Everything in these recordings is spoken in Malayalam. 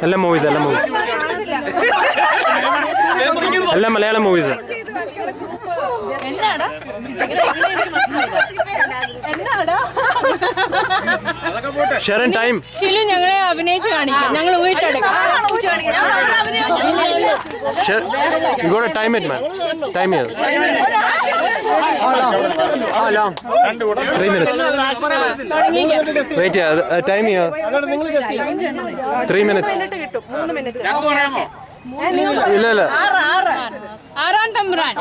എല്ലാ മൂവീസ് എല്ലാം മലയാളം മൂവീസ്. ഷെറിൻ ടൈം ഞങ്ങളെ അഭിനയിച്ച് കാണിക്കാം. ഞങ്ങൾ ഊഹിച്ചെടുക്കാം. Time it man time 3 minutes. Wait time 3 minutes. ഇല്ല ആറാം തമ്പുരാൻ.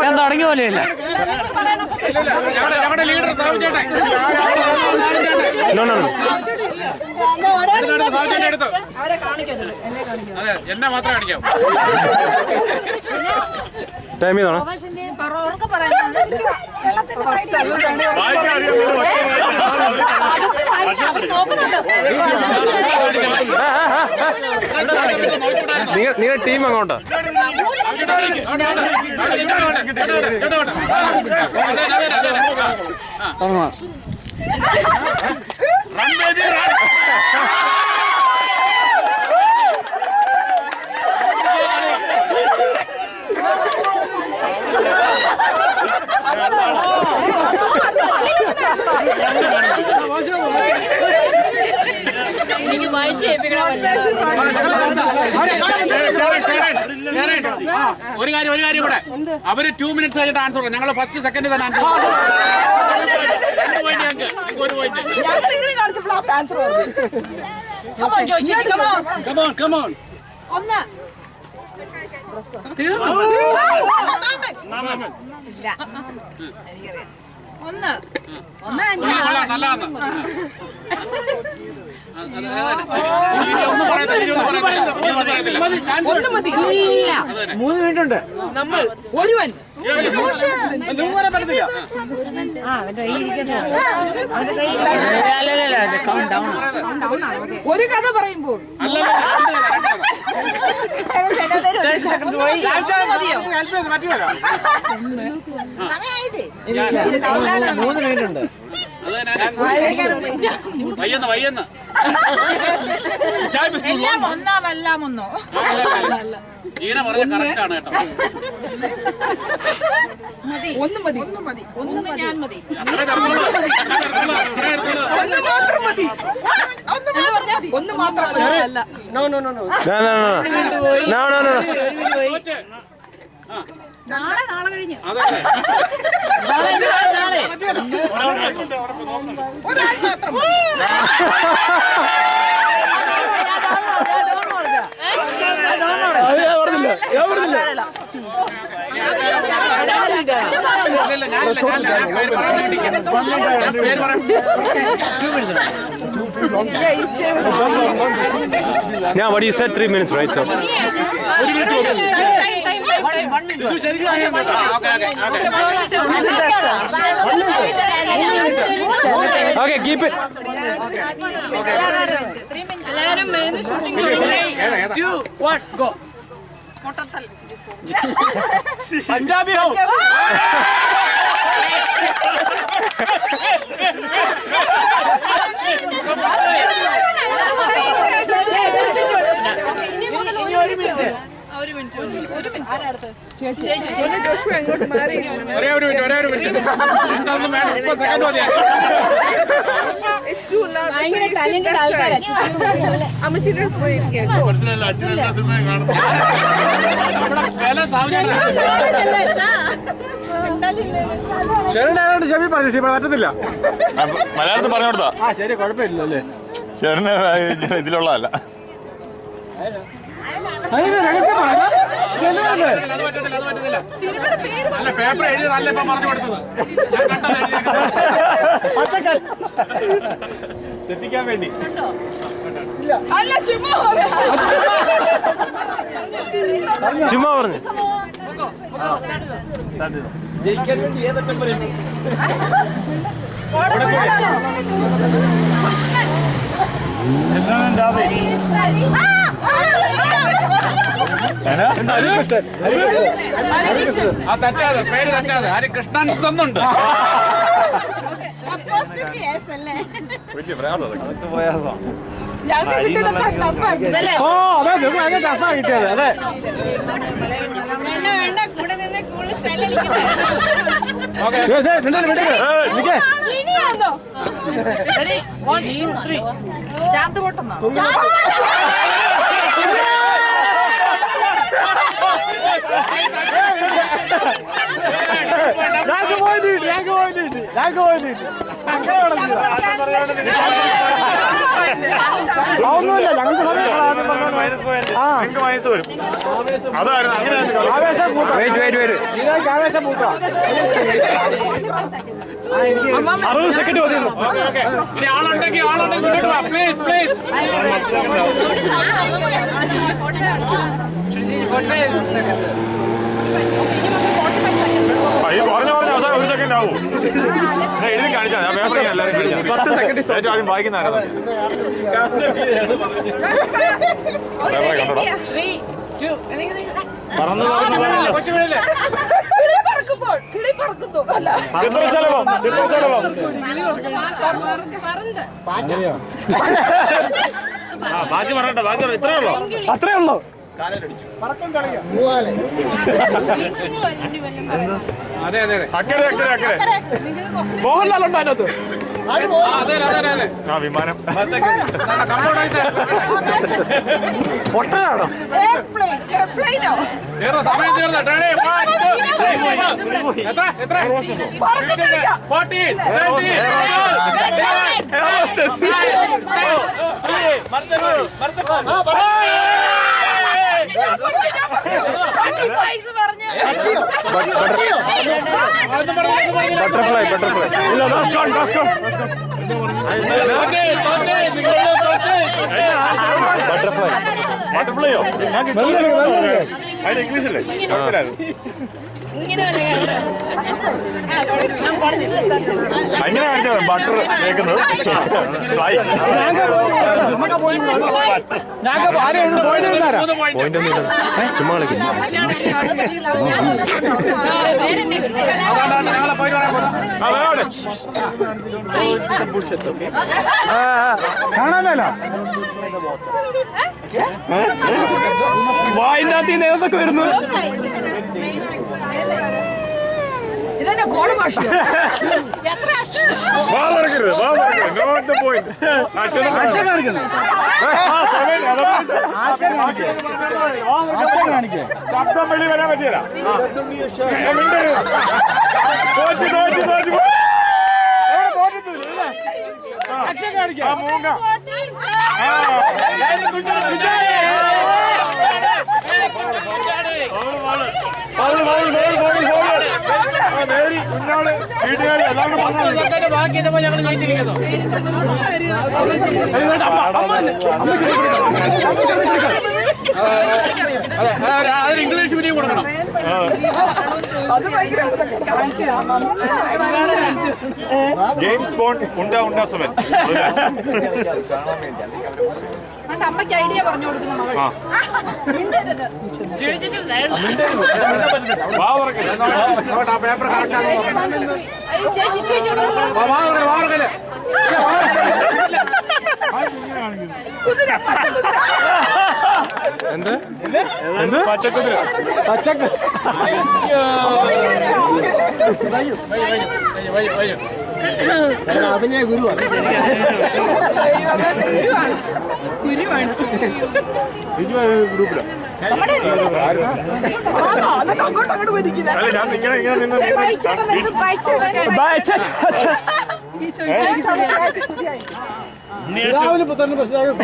ഞാൻ തുടങ്ങിയ പോലെയല്ല. എന്നെ മാത്രമേ കാണിക്കാം. ടൈം ചെയ്തോണോ? നിങ്ങളുടെ ടീം അങ്ങോട്ടോ? എനിക്ക് വായിച്ച് ഒരു കാര്യം കൂടെ. അവര് 2 minutes ആയിട്ട് ആൻസർ കൊടുക്കും. ഞങ്ങൾ ഫസ്റ്റ് സെക്കൻഡ് തന്നെ ആൻസർ മൂന്ന് മിനിറ്റ് ഉണ്ട്. നമ്മൾ ഒരുവൻ ഒരു കഥ പറയുമ്പോൾ മൂന്ന് മിനിറ്റ് ഉണ്ട്. വയ്യെന്ന് എല്ലാം ഒന്നോ ഈന പറഞ്ഞ കറക്റ്റ് ആണ് കേട്ടോ. ഒന്ന് മതി. ഞാൻ മതി. ഒന്ന് മാത്രം. നാളെ കഴിഞ്ഞ് Yeah, what you said 3 minutes, right? So. Okay, keep it. Go. Punjabi house. പറ്റത്തില്ല. മലയാളത്തിൽ പറഞ്ഞു കൊടുത്താ ശരി, കുഴപ്പമില്ലല്ലോ അല്ലേ? ഷെറിന് ഇതിലുള്ളതല്ല. പേപ്പർ എഴുതിയതല്ല ഇപ്പൊ പറഞ്ഞു കൊടുത്തത്. തെറ്റിക്കാൻ വേണ്ടി. അല്ല ചുമ്മാ പറയാ. ചുമ്മാ പറഞ്ഞു. ജയിക്കാൻ വേണ്ടി ഏതൊക്കെ പറയും. ആ തെറ്റാതെ പേര് തെറ്റാതെ ഹരികൃഷ്ണൻ എന്നുണ്ട്. വലിയ പ്രയാസം ഞങ്ങൾക്ക് കിട്ടിയതൊക്കെ ടഫാക്കി. ഓ അതെ നിങ്ങൾക്ക് ഭയങ്കര ടഫാ കിട്ടിയത്. അതെ വേണ്ട വേണ്ട കൂടെ നിന്ന് കൂടുതൽ സ്റ്റൈൽ ഇനിയാണോ ചാന്ത് പൊട്ടുന്നോ? ഒന്നുമില്ല ഞങ്ങൾക്ക് വയസ്സ് വരും. അതായിരുന്നു അങ്ങനെ ആവേശം പൂട്ടാ. 60 സെക്കൻഡ് മതിയുള്ളൂ. ഇനി ആളുണ്ടെങ്കിൽ മുന്നോട്ട് വാ പ്ലീസ് പ്ലീസ്. ഈ പറഞ്ഞ അവസാനം 1 സെക്കൻഡ് ആവും. എഴുതി കാണിച്ചാൽ ഞാൻ പേപ്പർ എല്ലാവരും 10 സെക്കൻഡ് ഏറ്റവും ആദ്യം വായിക്കുന്ന കൊച്ചുപിള്ളേ കിളി പറക്കുന്നു അല്ല ചിത്രശലഭം ബാക്കി പറയട്ടെ ബാക്കി ഇത്രേ ഉള്ളൂ. അത്രേ ഉള്ളൂ. അതെ അതെ അതെ അക്കരെ അക്കരെ അക്കരെ മോഹൻലാൽ ഉണ്ടോ അതിനകത്ത്? അതെ അതെ അതെ ആ വിമാനം പൊട്ടനാണോ? സമയം തീർന്നു. എത്ര എത്ര 14 ബട്ടർഫ്ലൈ ബട്ടർഫ്ലൈയോ അതിന് ഇംഗ്ലീഷല്ലേ? അങ്ങനെ കാണിച്ചാൽ ബട്ടർ കേൾക്കുന്നത് ഫ്ലൈ. പോയിന്റ് ഒന്നും ചുമ്മാ കളിക്കും. കാണാനല്ല വായിന്റെ അകത്ത് നേരത്തൊക്കെ വരുന്നു. ഇതെന്നെ കോണ ഭാഷ ശബ്ദം വെളി വരാൻ പറ്റിയല്ല. മൂങ്ങ കുഞ്ഞാള് വീട്ടുകാരി എല്ലാവരും ബാക്കി ഞങ്ങൾ ജയിച്ചിരിക്കുന്നു. അതിന് ഇംഗ്ലീഷ് മീഡിയം കൊടുക്കണം. ജെയിംസ് ബോണ്ട് ഉണ്ടാ 7 അമ്മയ്ക്ക് ഐഡിയ പറഞ്ഞു കൊടുക്കുന്ന മകൾ ആ പേപ്പർ എന്ത് എന്ത് പച്ചക്കുതിര പച്ചക്ക് അഭിനയ ഗുരുവാണ്. അല്ല ഞാൻ ഇങ്ങനെ രാവിലെ പുത്തന്നെ പ്രശ്നമാകും.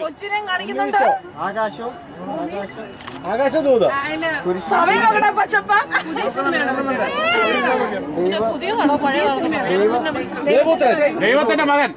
കൊച്ചിനെ കാണിക്കുന്നുണ്ട്. ആകാശദൂത്. സമയം നോക്കണേ പച്ചപ്പ. പുതിയതാണോ പഴയതാണോ? ദൈവത്തിന്റെ മകൻ.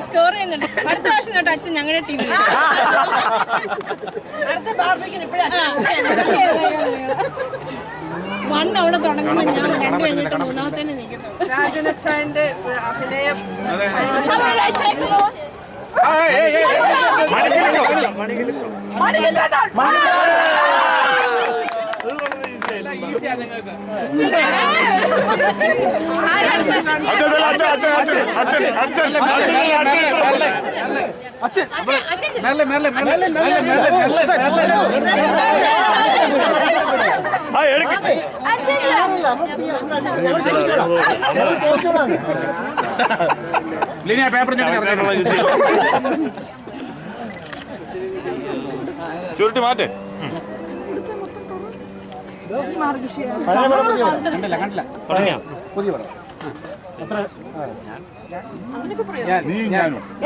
സ്കോർ ചെയ്യുന്നുണ്ട്. അടുത്ത പ്രാവശ്യം തൊട്ട് അച്ഛൻ ഞങ്ങളുടെ ടീമിൽ. അടുത്ത ബാർബിക്കിന് വൺ അവിടെ തുടങ്ങുമ്പോൾ ഞാൻ 2 കഴിഞ്ഞിട്ട് 3ാമത്തേന് നിൽക്കുന്നു. രാജനച്ചായന്റെ അഭിനയം പേപ്പർ ചുരുട്ടി മാറ്റേ.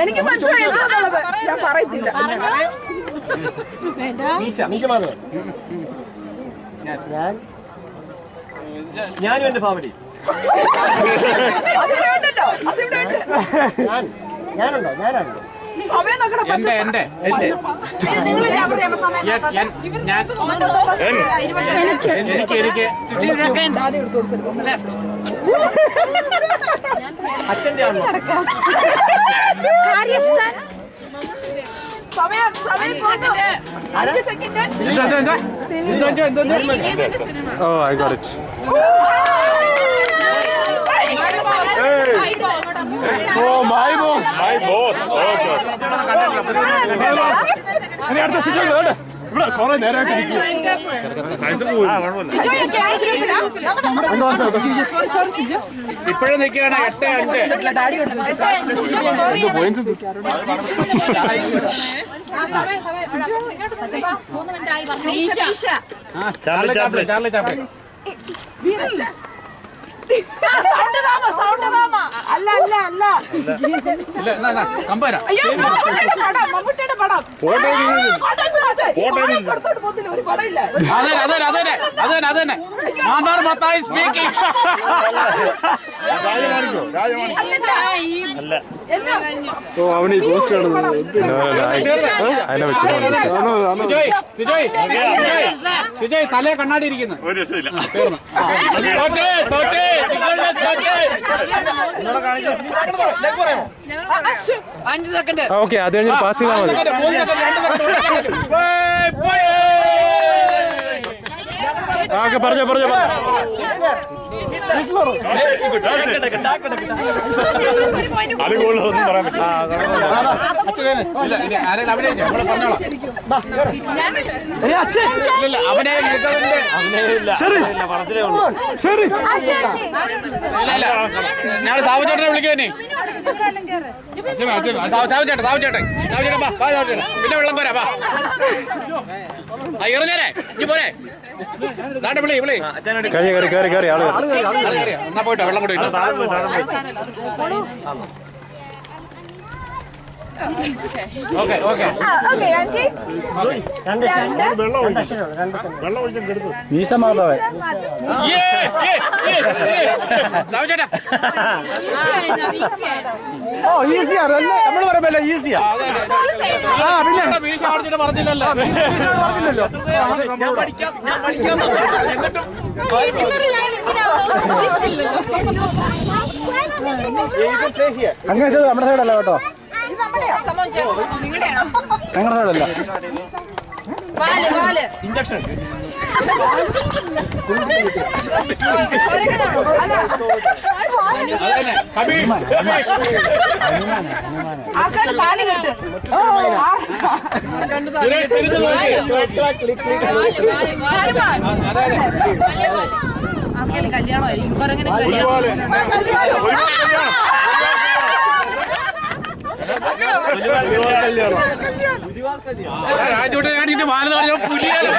എനിക്ക് മനസ്സിലായി. ഞാൻ പറയത്തില്ല. ഞാനും എന്റെ ഫാമിലി. ഞാനുണ്ടോ? ഞാനാണോ? സമയം നോക്കണം. എന്റെ എനിക്ക് അച്ഛന്റെ ആണോ? സമയം 5 second. Oh, I got it. Oh, my boss. My boss. Okay. ഇനി അടുത്ത സിജോ കേട്ടോ. ഇവിടെ കുറെ നേരമായിട്ട് ഇരിക്കും. ഇപ്പോഴും നിൽക്കുകയാണ് 8-5. Charlie Chaplin. കമ്പര മമ്മൂട്ടിയുടെ പടം. അതന്നെ മാന്നാർ മത്തായി സ്പീക്കിംഗ്. ഓ, അവന് ഈ പോസ്റ്റ് സുജയ് തലേ കണ്ണാടി ഇരിക്കുന്നു. ഒരു രക്ഷയില്ല. ഓക്കെ, അത് കഴിഞ്ഞ് പാസ് ചെയ്താൽ മതി. ഓക്കെ, പറഞ്ഞോ. അത് കൂടുതലൊന്നും പറയാൻ പറ്റില്ല. ഞാൻ സാവുചേട്ടനെ വിളിക്കുവന്നെ. സാവുചേട്ടൻ പിന്നെ വെള്ളം പോരാ. ഇറങ്ങാനേ ഇനി പോരെ. വിളി കയറി ആള് എന്നാ പോയിട്ടോ വെള്ളം കൂടി. ഓക്കെ മീശമാധവൻ. സാവുചേട്ടാ ഓ, ഈസിയാണ്. നമ്മൾ പറയുമ്പോ ഈസിയാ. പിന്നെ മീശ ആർജിട്ട് പറഞ്ഞില്ലല്ലോ. ഞാൻ പഠിക്കാം. എന്നിട്ടും അങ്ങനെ നമ്മുടെ സൈഡല്ല കേട്ടോ. ഞങ്ങളുടെ സൈഡല്ല. ഇഞ്ചക്ഷൻ കല്യാണമായിരിക്കും കുറങ്ങനെ കല്യാണം രാജുട്ടെ കാണിട്ട് മാനത പുലിയാണ്.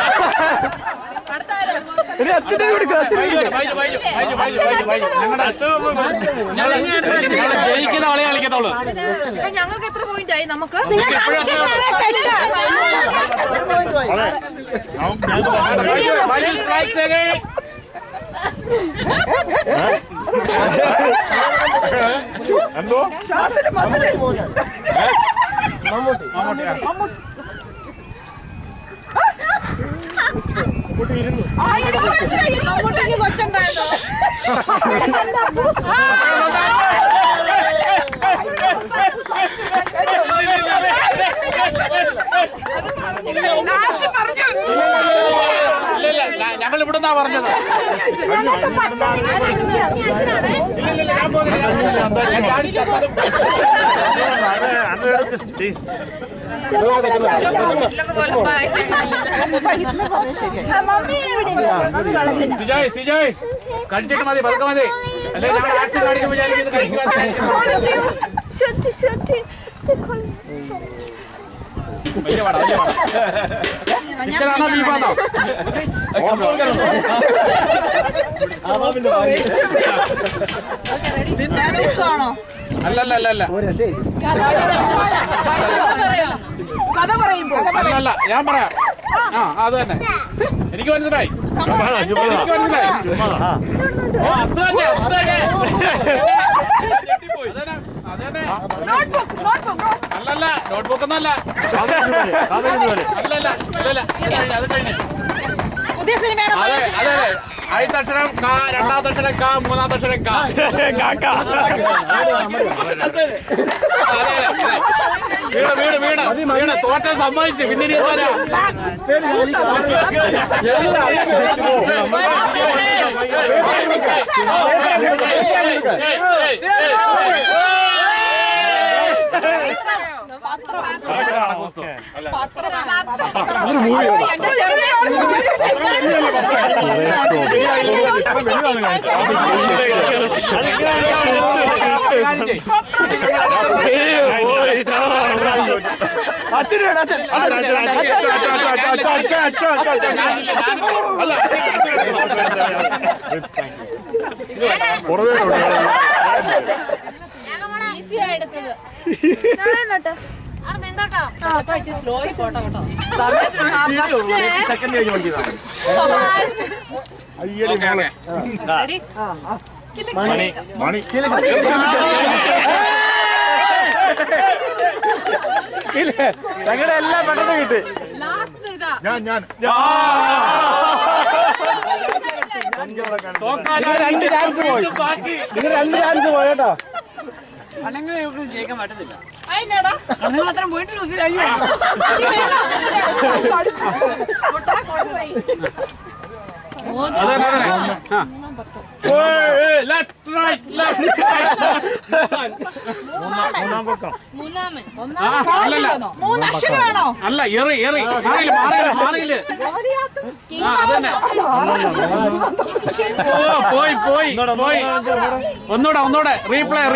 ജയിക്കുന്ന ആളെ കളിക്കത്തുള്ളൂ. ഞങ്ങൾക്ക് എത്ര പോയിന്റ് ആയി? നമുക്ക് എന്തോ മമ്മൂട്ടിക്ക് കൊച്ചുണ്ടായിരുന്നോ? ഞങ്ങൾ ഇവിടുന്നാ പറഞ്ഞത്. സിജോയ് കണ്ടിട്ട് മതി, പതുക്കെ മതി. അല്ലെ ഞങ്ങൾ ആക്ഷൻ കാണിക്കുമ്പോൾ വിചാരിക്കുന്നത് കഴിക്കാൻ. വലിയ പാടാ, വലിയ പാടാ. ചിക്കനാണോ ബീഫാണോ? അല്ലല്ല അല്ലല്ല അല്ലല്ല, ഞാൻ പറയാം. ആ അത് തന്നെ എനിക്ക് മനസ്സിലായി. എനിക്ക് മനസ്സിലായി. അത് തന്നെ അത് തന്നെ. അല്ലല്ല നോട്ട്ബുക്ക് ഒന്നല്ല. അല്ലല്ല അല്ലല്ല അത് കഴിഞ്ഞു. പുതിയ സിനിമയാണ്. അതെ അതെ ആദ്യത്തെ അക്ഷരം ക, രണ്ടാമത്തെ അക്ഷരം ക, മൂന്നാമത്തെ അക്ഷരം ക. വീട് വീട് വീട് വീട് തോറ്റ സമ്മതിച്ചു. പിന്നെ ഇനി എന്താ ഞങ്ങളുടെ എല്ലാം പെട്ടെന്ന് കിട്ടി. ഞാൻ രണ്ട് ചാൻസ് പോയി. നിങ്ങൾ രണ്ട് ചാൻസ് പോയി കേട്ടോ. ജയിക്കാൻ പറ്റത്തില്ല. അല്ല എറി എറി മാറിയില്ല. പോയി പോയി പോയി. ഒന്നൂടെ റീപ്ലേ.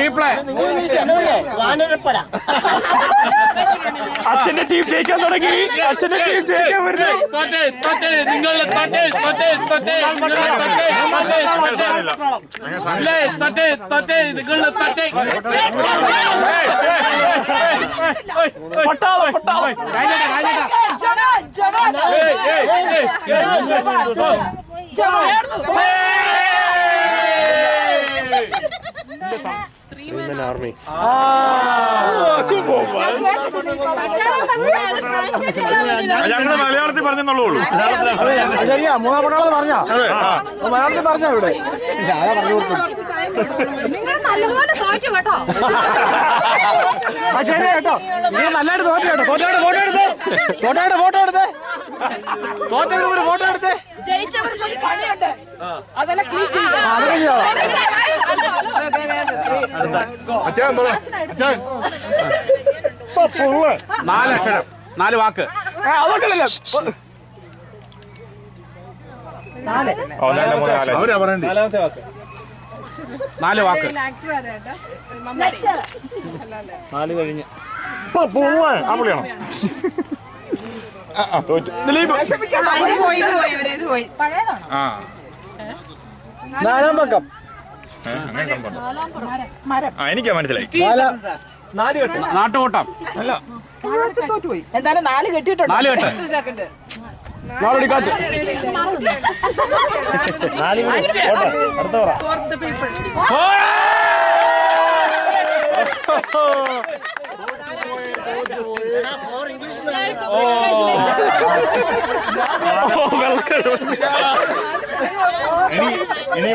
അച്ഛന്റെ ടീം ജയിക്കാൻ തുടങ്ങി. അച്ഛന്റെ ടീം ജയിക്കാൻ വരുന്നു. ആർമി ഞങ്ങള് മലയാളത്തിൽ പറഞ്ഞെന്നുള്ളൂ. ശരിയാ, മൂന്നാം പട്ടാളത് പറഞ്ഞോ? മലയാളത്തിൽ പറഞ്ഞോ ഇവിടെ? അതാ പറഞ്ഞു കൊടുത്തു. ആ ശരി കേട്ടോ, നിങ്ങൾ നല്ലതായിട്ട് തോറ്റു കേട്ടോ. തോറ്റയുടെ ഫോട്ടോ എടുത്തേ. തോറ്റയുടെ ഒരു ഫോട്ടോ എടുത്തേ. നാല് അക്ഷരം, 4 വാക്ക്. അവരാ പറയണ്ടേ? 4 വാക്ക്. 4 കഴിഞ്ഞ്. ആ പുള്ളിയാണോ? തോറ്റു. ദിലീപ്. ആ നാലാം പക്കം. അങ്ങനെ സംഭവം. എനിക്കാ മനസ്സിലായി. 4 കെട്ട്. നാട്ടുകൂട്ടം അല്ല എന്തായാലും 4 കെട്ടിയിട്ടുണ്ട്. 4 കെട്ട്. നാളെടുക്കാത്ത അടുത്ത പറ. ഇനി